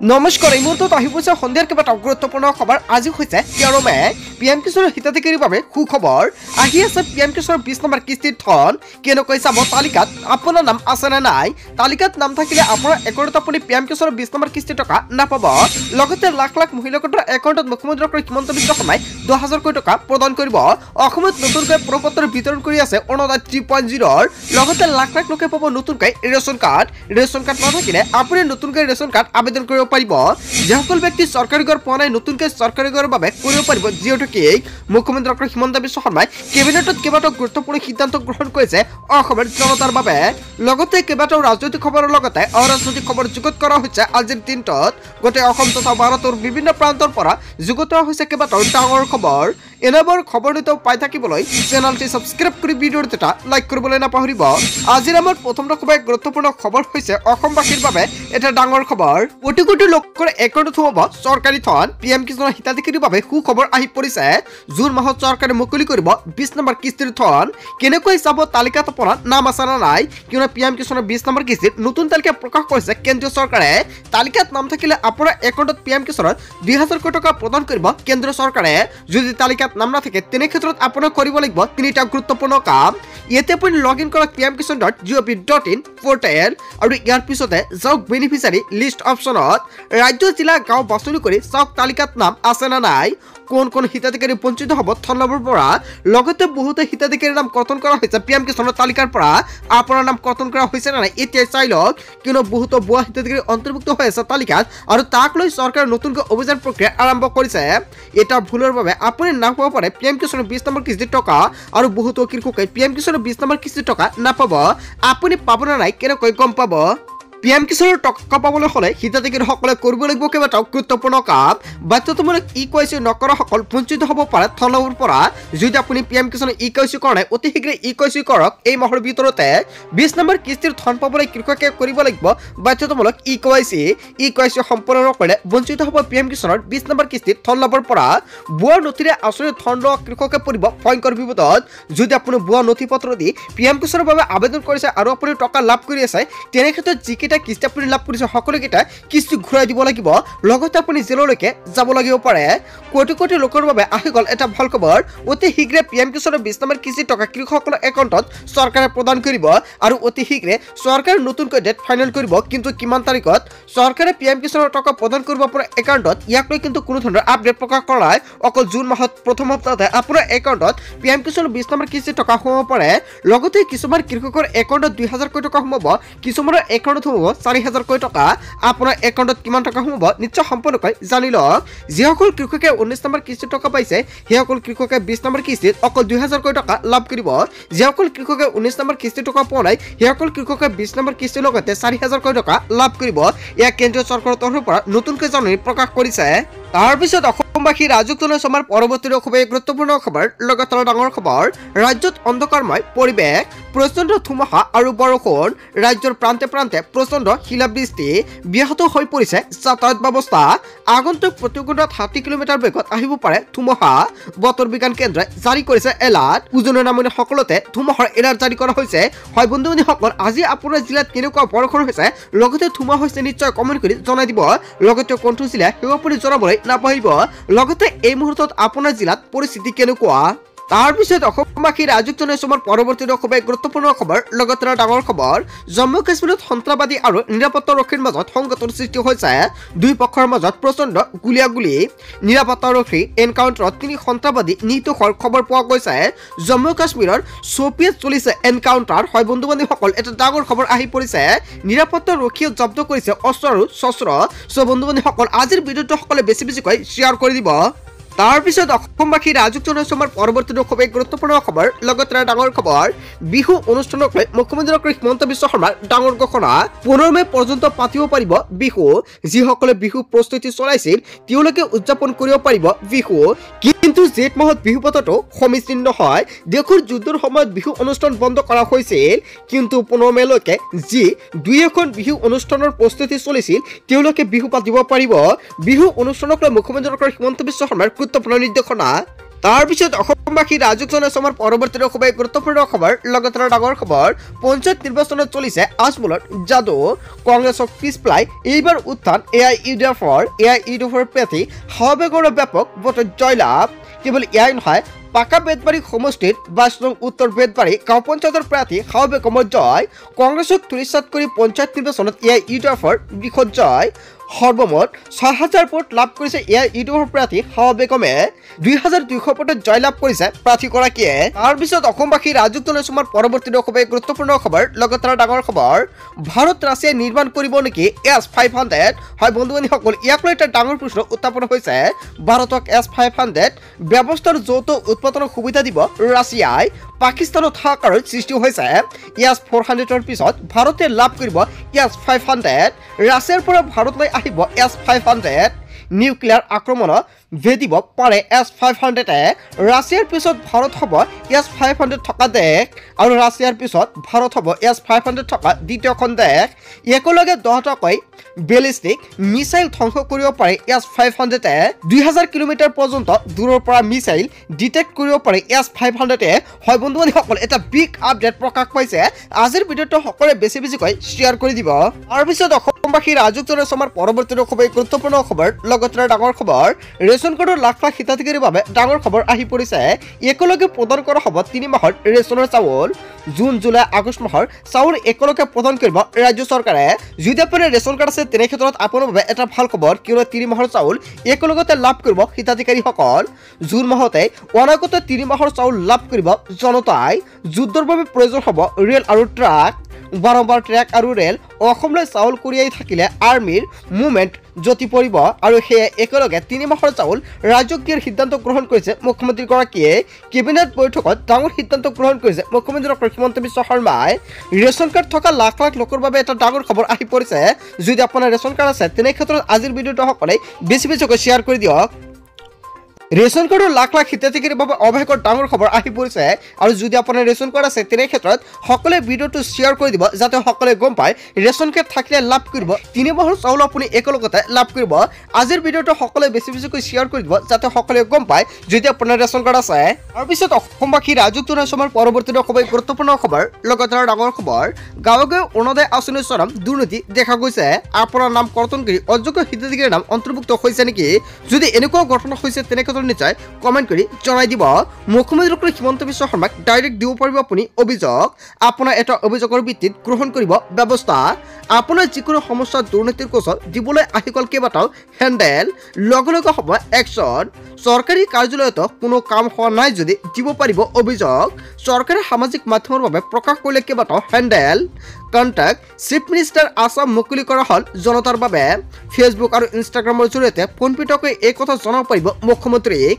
নমস্কাৰ এই মুহূৰ্তত আহি গৈছে সন্ধিয়াৰ কেইবাটাও গুৰুত্বপূৰ্ণ খবৰ আজি হৈছে 13 মে পিএম কিষাণৰ হিতাধিকাৰীৰ বাবে সুখবৰ আহি আছে পিএম কিষাণৰ 20 নম্বৰ কিস্তিৰ ধন কেনেকৈ চাব তালিকাত আপোনাৰ নাম আছে নে নাই তালিকাত নাম থাকিলে আপোনাৰ একাউণ্টত আপুনি পিএম কিষাণৰ 20 নম্বৰ কিস্তিৰ টকা নাপাব লগতে লাখ লাখ মহিলাৰ একাউণ্টত মুখ্যমন্ত্ৰী ডক্টৰ হিমন্ত বিশ্ব শৰ্মাই 2000 কোটি টকা প্ৰদান কৰিব অসমত নতুনকৈ প্ৰপত্ৰ বিতৰণ কৰি আছে অৰুণোদয় 3.0 লগতে লাখ লাখ লোকে পাব নতুনকৈ ৰেচন কাৰ্ড নাথাকিলে আপুনি নতুনকৈ ৰেচন কাৰ্ড আবেদন কৰিব পাৰিব যেসকল ব্যক্তি চৰকাৰী ঘৰ পোৱা নাই নতুনকৈ চৰকাৰী ঘৰৰ বাবে কৰিব পাৰিব যিহেতু কি মুখ্যমন্ত্ৰী ডক্টৰ হিমন্ত বিশ্ব শৰ্মাই কেবিনেটত কেইবাটাও গুৰুত্বপূৰ্ণ সিদ্ধান্ত গ্ৰহণ কৰিছে অসমৰ জনতাৰ বাবে লগতে কেইবাটাও ৰাজনৈতিক খবৰৰ লগতে অৰাজনৈতিক খবৰ যুগত কৰা হৈছে আজিৰ দিনটোত গোটেই অসম তথা ভাৰতৰ বিভিন্ন প্ৰান্তৰ পৰা যুগত হৈছে কেইবাটাও ডাঙৰ খবৰ এনেবোৰ খবৰ নিতৌ পাই থাকিবলৈ চেনেলটি সাবস্ক্ৰাইব কৰি ভিডিঅ'টো এটা লাইক কৰিবলৈ নাপাহৰিব আজিৰ আমাৰ প্ৰথমটো খুব গুৰুত্বপূৰ্ণ খবৰ হৈছে অসমবাসীৰ বাবে এটা ডাঙৰ খবৰ কোটি কোটি লোকৰ একাউণ্টত হ'ব চৰকাৰী ধন পিএম কিষাণৰ হিতাধিকাৰীৰ বাবে সুখবৰ আহি পৰিছে জুন মাহত চৰকাৰে মুকলি কৰিব 20 নম্বৰ কিস্তিৰ ধন কেনেকৈ চাব তালিকাত আপোনাৰ নাম আছে নে নাই কিয়নো পিএম কিষাণৰ 20 নম্বৰ কিস্তিৰ নতুন তালিকা প্ৰকাশ কৰিছে কেন্দ্ৰীয় চৰকাৰে তালিকাত নাম থাকিলে আপোনাৰ একাউণ্টত পিএম কিষাণৰ 2000 কোটি টকা প্ৰদান কৰিব কেন্দ্ৰীয় চৰকাৰে যদি তালিকাত নাম না থাকে তেনে ক্ষেত্ৰত আপোনাৰ কৰিব লাগিব তিনিটা গুৰুত্বপূৰ্ণ কাম ইয়াতে আপুনি লগইন কৰক pmkisan.gov.in পোৰ্টেল আৰু ইয়াৰ পিছতে যাওক বেনিফিচিয়াৰী লিষ্ট অপচনত ৰাজ্য জিলা গাঁও বাছনি কৰি চাওক তালিকাত নাম আছে না নাই কোন হিতাধিকাৰী বঞ্চিত হ'ব ধনলাভৰ পৰা লগতে বহুতে হিতাধিকাৰীৰ নাম কৰ্তন কৰা হৈছে পিএম কিষাণৰ তালিকাৰ পৰা আপোনাৰ নাম কৰ্তন কৰা হৈছে না নাই এতিয়া চাই লওক কিয়নো বহুতো ভুৱা হিতাধিকাৰী অন্তৰ্ভুক্ত হৈ আছে তালিকাত আৰু তাক লৈ চৰকাৰে নতুনকৈ অভিযান প্ৰক্ৰিয়া আৰম্ভ কৰিছে এটা ভুলৰ বাবে আপুনি নাপাব পাৰে পিএম কিষাণৰ 20 নম্বৰ কিস্তিৰ টকা আৰু বহুতো কৃষকে পিএম কিষাণৰ 20 নম্বৰ কিস্তিৰ টকা নাপাব আপুনি পাব না নাই কেনেকৈ গম পাব পিএম কিষাণৰ টকা পাবলৈ হলে হিতাধিকাৰীসকলে কৰিব লাগিব কেইবাটাও গুৰুত্বপূৰ্ণ কাম বাধ্যতামূলক ইকেৱাইচি নকৰাসকল বঞ্চিত হ'ব পাৰে ধনলাভৰ পৰা যদি আপুনি পিএম কিষাণৰ ইকেৱাইচি কৰা নাই অতি শীঘ্ৰে ইকেৱাইচি কৰক এই মাহৰ ভিতৰতে 20 নম্বৰ কিস্তিৰ ধন পাবলৈ কৃষকে কৰিব লাগিব বাধ্যতামূলক ইকেৱাইচি সম্পূৰ্ণ নকৰিলে বঞ্চিত হ'ব পিএম কিষাণৰ 20 নম্বৰ কিস্তিৰ ধনলাভৰ পৰা ভুৱা নথিৰে আঁচনি ধন লোৱা কৃষকে পৰিব ভয়ংকৰ বিপদত যদি আপুনি ভুৱা নথি পত্ৰ দি পিএম কিষাণৰ বাবে আবেদন কৰিছে আৰু আপুনি টকা লাভ কৰি আছে তেনে ক্ষেত্ৰত কিস্তি আপুনি লাভ কৰিছে সকলোকেইটা কিস্তি ঘূৰাই দিব লাগিব লগতে আপুনি জেললৈকে যাব লাগিব পাৰে কোটি কোটি লোকৰ বাবে আহি গ'ল এটা ভাল খবৰ অতি শীঘ্ৰে পিএম কিষাণৰ 20 নম্বৰ কিস্তি টকা কৃষকসকলৰ একাউণ্টত চৰকাৰে প্ৰদান কৰিব আৰু অতি শীঘ্ৰে চৰকাৰে নতুনকৈ ডেট ফাইনেল কৰিব কিন্তু কিমান তাৰিখত চৰকাৰে পিএম কিষাণৰ টকা প্ৰদান কৰিব আপোনাৰ একাউণ্টত ইয়াক লৈ কিন্তু কোনো ধৰণৰ আপডেট প্ৰকাশ কৰা নাই অকল জুন মাহত প্ৰথম সপ্তাহতে আপোনাৰ একাউণ্টত পিএম কিষাণৰ 20 নম্বৰ কিস্তি টকা সোমাব পাৰে লগতে কিছুমান কৃষকৰ একাউণ্টত 2000 কোটি টকা সোমাব কিছুমানৰ একাউণ্টত 4000 কোটি টকা আপোনাৰ একাউণ্টত কিমান টকা সোমাব নিশ্চয় সম্পূৰ্ণকৈ জানি লওক যিসকল কৃষকে 19 নম্বৰ কিস্তিৰ টকা পাইছে সেইসকল কৃষকে 20 নম্বৰ কিস্তিত অকল 2000 কোটি টকা লাভ কৰিব যিসকল কৃষকে 19 নম্বৰ কিস্তিৰ টকা পোৱা নাই সেইসকল কৃষকে 20 নম্বৰ কিস্তিৰ লগতে 4000 কোটি টকা লাভ কৰিব ইয়াক কেন্দ্ৰীয় চৰকাৰৰ তৰফৰ পৰা নতুনকৈ জাননী প্ৰকাশ কৰিছে তাৰ পিছত অসমবাসী ৰাজকীয় সমাৰ পৰৱৰ্তী খুবেই গুৰুত্বপূৰ্ণ খবৰ লগাতাৰ ডাঙৰ খবৰ ৰাজ্যত অন্ধকাৰময় পৰিৱেশ প্ৰচণ্ড ধুমুহা আৰু বৰষুণ ৰাজ্যৰ প্ৰান্তে প্ৰান্তে প্ৰচণ্ড শিলাবৃষ্টি ব্যাহত হৈ পৰিছে যাতায়াত ব্যৱস্থা আগন্তুক প্ৰতি ঘণ্টাত 60 কিলোমিটাৰ বেগত আহিব পাৰে ধুমুহা বতৰ বিজ্ঞান কেন্দ্ৰই জাৰি কৰিছে এলাৰ্ট উজনি নামনি সকলোতে ধুমুহাৰ এলাৰ্ট জাৰি কৰা হৈছে হয় বন্ধু বান্ধৱীসকল আজি আপোনাৰ জিলাত কেনেকুৱা বৰষুণ হৈছে লগতে ধুমুহা হৈছে নিশ্চয় কমেণ্ট কৰি জনাই দিব লগতে কোনটো জিলা সেয়া আপুনি জনাবলৈ নাপাহৰিব লগতে এই মুহূৰ্তত আপোনাৰ জিলাত পৰিস্থিতি কেনেকুৱা তাৰ পিছত অসমবাসী ৰাজকীয় সমাৰ পৰৱৰ্তী খুবেই গুৰুত্বপূৰ্ণ খবৰ লগাতাৰ ডাঙৰ খবৰ জম্মু কাশ্মীৰত সন্ত্ৰাসবাদী আৰু নিৰাপত্তাৰক্ষীৰ মাজত সংঘাতৰ সৃষ্টি হৈছে দুই পক্ষৰ মাজত প্ৰচণ্ড গুলিয়াগুলি নিৰাপত্তাৰক্ষী এনকাউণ্টাৰত 3 সন্ত্ৰাসবাদী নিহত হোৱাৰ খবৰ পোৱা গৈছে জম্মু কাশ্মীৰৰ চোপিয়াত চলিছে এনকাউণ্টাৰ হয় বন্ধু বান্ধৱীসকল এটা ডাঙৰ খবৰ আহি পৰিছে নিৰাপত্তাৰক্ষীয়ে জব্দ কৰিছে অস্ত্ৰ আৰু শস্ত্ৰ বন্ধু বান্ধৱীসকল আজিৰ ভিডিঅ'টো সকলে বেছিকৈ শ্বেয়াৰ কৰি দিব তাৰ পিছত অসমবাসী ৰাজকীয় সমাৰ পৰৱৰ্তী খুবেই গুৰুত্বপূৰ্ণ খবৰ লগাতাৰ ডাঙৰ খবৰ বিহু অনুষ্ঠানক লৈ মুখ্যমন্ত্ৰী ডক্টৰ হিমন্ত বিশ্ব শৰ্মাৰ ডাঙৰ ঘোষণা 15 মে পৰ্যন্ত পাতিব পাৰিব বিহু যিসকলে বিহু প্ৰস্তুতি চলাইছিল তেওঁলোকে উদযাপন কৰিব পাৰিব বিহু কিন্তু জেঠ মাহত বিহু পতাটো সমীচীন নহয় দেশৰ যুদ্ধৰ সময়ত বিহু অনুষ্ঠান বন্ধ কৰা হৈছিল কিন্তু 15 মেলৈকে যি দুই এখন বিহু অনুষ্ঠানৰ প্ৰস্তুতি চলিছিল তেওঁলোকে বিহু পাতিব পাৰিব বিহু অনুষ্ঠানক লৈ মুখ্যমন্ত্ৰী ডক্টৰ হিমন্ত বিশ্ব শৰ্মাৰ গুৰুত্বপূৰ্ণ নিৰ্দেশনা তাৰ পিছত অসমবাসী ৰাজুক জনাইছে আমাৰ পৰৱৰ্তী খুবেই গুৰুত্বপূৰ্ণ খবৰ লগতে ডাঙৰ খবৰ পঞ্চায়ত নিৰ্বাচনত চলিছে আজমলত যাদু কংগ্ৰেছক পিছ পেলাই এইবাৰ উত্থান এআইইউডিএফৰ প্ৰাৰ্থী হাৱাবেগৰ ব্যাপক ভোটত জয়লাভ কেৱল এয়াই নহয় পাকা বেতবাৰী সমষ্টিৰ 22 নং উত্তৰ বেতবাৰী গাঁও পঞ্চায়তৰ প্ৰাৰ্থী হাৱাবেগমৰ জয় কংগ্ৰেছক ধূলিসাৎ কৰি পঞ্চায়ত নিৰ্বাচনত এআইইউডিএফৰ বৃহৎ জয় সৰ্বমুঠ 6000 ভোট লাভ কৰিছে এআইইউডিএফৰ প্ৰাৰ্থী হাৱাবেগমে 2200 ভোটত জয়লাভ কৰিছে প্ৰাৰ্থীগৰাকীয়ে তাৰ পিছত অসমবাসী ৰাজুক জনাইছে আমাৰ পৰৱৰ্তী খুবেই গুৰুত্বপূৰ্ণ খবৰ লগতে ডাঙৰ খবৰ ভাৰত ৰাছিয়াই নিৰ্মাণ কৰিব নেকি S-500 হয় বন্ধু বান্ধৱীসকল ইয়াক লৈ এটা ডাঙৰ প্ৰশ্ন উত্থাপন হৈছে ভাৰতক S-500 ব্যৱস্থাৰ যৌথ উৎপাদনৰ সুবিধা দিব ৰাছিয়াই পাকিস্তানত হাহাকাৰৰ সৃষ্টি হৈছে S-400ৰ পিছত ভাৰতে লাভ কৰিব S-500 ৰাছিয়াৰ পৰা ভাৰতলৈ আহিব S-500 নিউক্লিয়াৰ আক্ৰমণত ভেদিব পাৰে S-500 ৰাছিয়াৰ পিছত ভাৰত হ'ব S-500 থকা দেশ আৰু ৰাছিয়াৰ পিছত ভাৰত হ'ব S-500 থকা দ্বিতীয়খন দেশ একেলগে 10টাকৈ বেলিষ্টিক মিছাইল ধ্বংস কৰিব পাৰে S-500 2000 কিলোমিটাৰ পৰ্যন্ত দূৰৰ পৰা মিছাইল ডিটেক্ট কৰিব পাৰে S-500 হয় বন্ধু বান্ধৱীসকল এটা বিগ আপডেট প্ৰকাশ পাইছে আজিৰ ভিডিঅ'টো সকলোৱে বেছিকৈ শ্বেয়াৰ কৰি দিব তাৰ পিছত অসমবাসী ৰাজুক জনাইছে আমাৰ পৰৱৰ্তী খুবেই গুৰুত্বপূৰ্ণ খবৰ লগতে ডাঙৰ খবৰ ৰেচন কাৰ্ডৰ লাখ লাখ হিতাধিকাৰীৰ বাবে ডাঙৰ খবৰ আহি পৰিছে একেলগে প্ৰদান কৰা হ'ব 3 মাহৰ ৰেচনৰ চাউল জুন জুলাই আগষ্ট মাহৰ চাউল একেলগে প্ৰদান কৰিব ৰাজ্য চৰকাৰে যদি আপোনাৰ ৰেচন কাৰ্ড আছে তেনে ক্ষেত্ৰত আপোনাৰ বাবে এটা ভাল খবৰ কিয়নো 3 মাহৰ চাউল একেলগতে লাভ কৰিব হিতাধিকাৰীসকল জুন মাহতে অনাগত 3 মাহৰ চাউল লাভ কৰিব জনতাই যুদ্ধৰ বাবে প্ৰয়োজন হ'ব ৰেল আৰু ট্ৰাক বাৰম্বাৰ ট্ৰেক আৰু ৰেল অসমলৈ চাউল কঢ়িয়াই থাকিলে আৰ্মিৰ মুভমেণ্ট জ্যোতি পৰিব আৰু সেয়ে একেলগে 3 মাহৰ চাউল ৰাজ্যক দিয়াৰ সিদ্ধান্ত গ্ৰহণ কৰিছে মুখ্যমন্ত্ৰীগৰাকীয়ে কেবিনেট বৈঠকত ডাঙৰ সিদ্ধান্ত গ্ৰহণ কৰিছে মুখ্যমন্ত্ৰী ডক্টৰ হিমন্ত বিশ্ব শৰ্মাই ৰেচন কাৰ্ড থকা লাখ লাখ লোকৰ বাবে এটা ডাঙৰ খবৰ আহি পৰিছে যদি আপোনাৰ ৰেচন কাৰ্ড আছে তেনে ক্ষেত্ৰত আজিৰ ভিডিঅ'টো সকলোৱে বেছিকৈ শ্বেয়াৰ কৰি দিয়ক ৰেচন কাৰ্ডৰ লাখ লাখ হিতাধিকাৰীৰ বাবে অভয়কৰ ডাঙৰ খবৰ আহি পৰিছে আৰু যদি আপোনাৰ ৰেচন কাৰ্ড আছে তেনে ক্ষেত্ৰত সকলোৱে ভিডিঅ'টো শ্বেয়াৰ কৰি দিব যাতে সকলোৱে গম পায় ৰেচন কাৰ্ড থাকিলে লাভ কৰিব 3 মাহৰ চাউল আপুনি একেলগতে লাভ কৰিব আজিৰ ভিডিঅ'টো সকলোৱে বেছিকৈ শ্বেয়াৰ কৰি দিব যাতে সকলোৱে গম পায় যদি আপোনাৰ ৰেচন কাৰ্ড আছে তাৰ পিছত অসমবাসী ৰাজুক জনাইছে আমাৰ পৰৱৰ্তী খুবেই গুৰুত্বপূৰ্ণ খবৰ লগতে ডাঙৰ খবৰ গাঁৱে গাঁৱে অৰুণোদয় আঁচনিৰ চৰম দুৰ্নীতি দেখা গৈছে আপোনাৰ নাম কৰ্তন কৰি অযোগ্য হিতাধিকাৰীৰ নাম অন্তৰ্ভুক্ত হৈছে নেকি যদি এনেকুৱা ঘটনা হৈছে তেনে নিশ্চয় কমেন্ট কৰি জনাই দিব মুখ্যমন্ত্ৰী ডক্টৰ হিমন্ত বিশ্ব শৰ্মাক ডাইৰেক্ট দিব পাৰিব আপুনি অভিযোগ আপোনাৰ এটা অভিযোগৰ ভিত্তিত গ্ৰহণ কৰিব ব্যৱস্থা আপোনাৰ যিকোনো সমস্যা দুৰ্নীতিৰ কোচত দিবলৈ আহি গ'ল কেইবাটাও হেণ্ডেল লগে লগে হ'ব একশ্যন চৰকাৰী কাৰ্যালয়ত কোনো কাম হোৱা নাই যদি দিব পাৰিব অভিযোগ চৰকাৰে সামাজিক মাধ্যমৰ বাবে প্ৰকাশ কৰিলে কেইবাটাও handle contact chief minister Assam মুকলি কৰা হ'ল জনতাৰ বাবে ফেচবুক আৰু ইনষ্টাগ্ৰামৰ জৰিয়তে পোনপটীয়াকৈ এই কথা জনাব পাৰিব মুখ্যমন্ত্ৰীক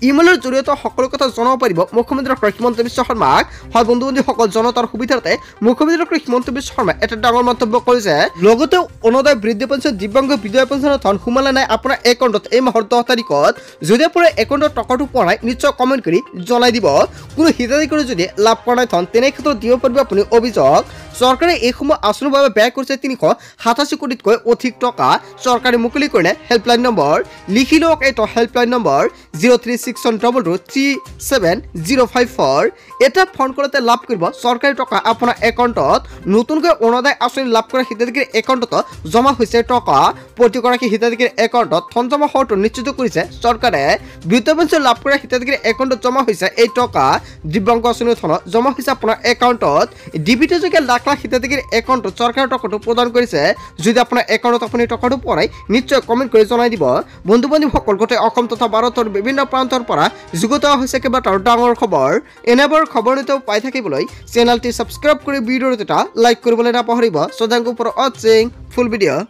ইমেইলৰ জৰিয়তে সকলো কথা জনাব পাৰিব মুখ্যমন্ত্ৰী ডক্টৰ হিমন্ত বিশ্ব শৰ্মাক হয় বন্ধু বান্ধৱীসকল জনতাৰ সুবিধাৰ্থে মুখ্যমন্ত্ৰী ডক্টৰ হিমন্ত বিশ্ব শৰ্মাই এটা ডাঙৰ মন্তব্য কৰিছে লগতে অৰুণোদয় বৃদ্ধি পেঞ্চন দিব্যাংগ বিধৱা পেঞ্চনৰ ধন সোমালে নাই আপোনাৰ একাউণ্টত এই মাহৰ 10 তাৰিখত যদি আপোনাৰ একাউণ্টত টকাটো পোৱা নাই নিশ্চয় কমেণ্ট কৰি জনাই দিব কোনো হিতাধিকাৰী যদি লাভ কৰা নাই ধন তেনে ক্ষেত্ৰত দিব পাৰিব আপুনি অভিযোগ চৰকাৰে এই সময় আঁচনিৰ বাবে ব্যয় কৰিছে 387 কোটিতকৈ অধিক টকা চৰকাৰে মুকলি কৰিলে হেল্পলাইন নম্বৰ লিখি লওক এইটো হেল্পলাইন নম্বৰ 0361223754 এটা ফোন কৰোঁতে লাভ কৰিব চৰকাৰী টকা আপোনাৰ একাউণ্টত নতুনকৈ অৰুণোদয় আঁচনি লাভ কৰা হিতাধিকাৰীৰ একাউণ্টত জমা হৈছে টকা প্ৰতিগৰাকী হিতাধিকাৰীৰ একাউণ্টত ধন জমা হোৱাটো নিশ্চিত কৰিছে চৰকাৰে বৃদ্ধ পেঞ্চন লাভ কৰা হিতাধিকাৰীৰ একাউণ্টত জমা হৈছে এই টকা দিব্যাংগ আঁচনিৰ ধনত জমা হৈছে আপোনাৰ একাউণ্টত ডিবিটিযোগে লাখ লাখ হিতাধিকাৰীৰ একাউণ্টত চৰকাৰৰ টকাটো প্ৰদান কৰিছে যদি আপোনাৰ একাউণ্টত আপুনি টকাটো পোৱা নাই নিশ্চয় কমেণ্ট কৰি জনাই দিব বন্ধু বান্ধৱীসকল গোটেই অসম তথা ভাৰতৰ বিভিন্ন প্ৰান্তৰ পৰা যুগুত হৈছে কেইবাটাও ডাঙৰ খবৰ এনেবোৰ খবৰ নিতৌ পাই থাকিবলৈ চেনেলটি ছাবস্ক্ৰাইব কৰি ভিডিঅ'টো এটা লাইক কৰিবলৈ নাপাহৰিব সো থ্যাংক ইউ ফৰ ৱাচিং ফুল ভিডিঅ'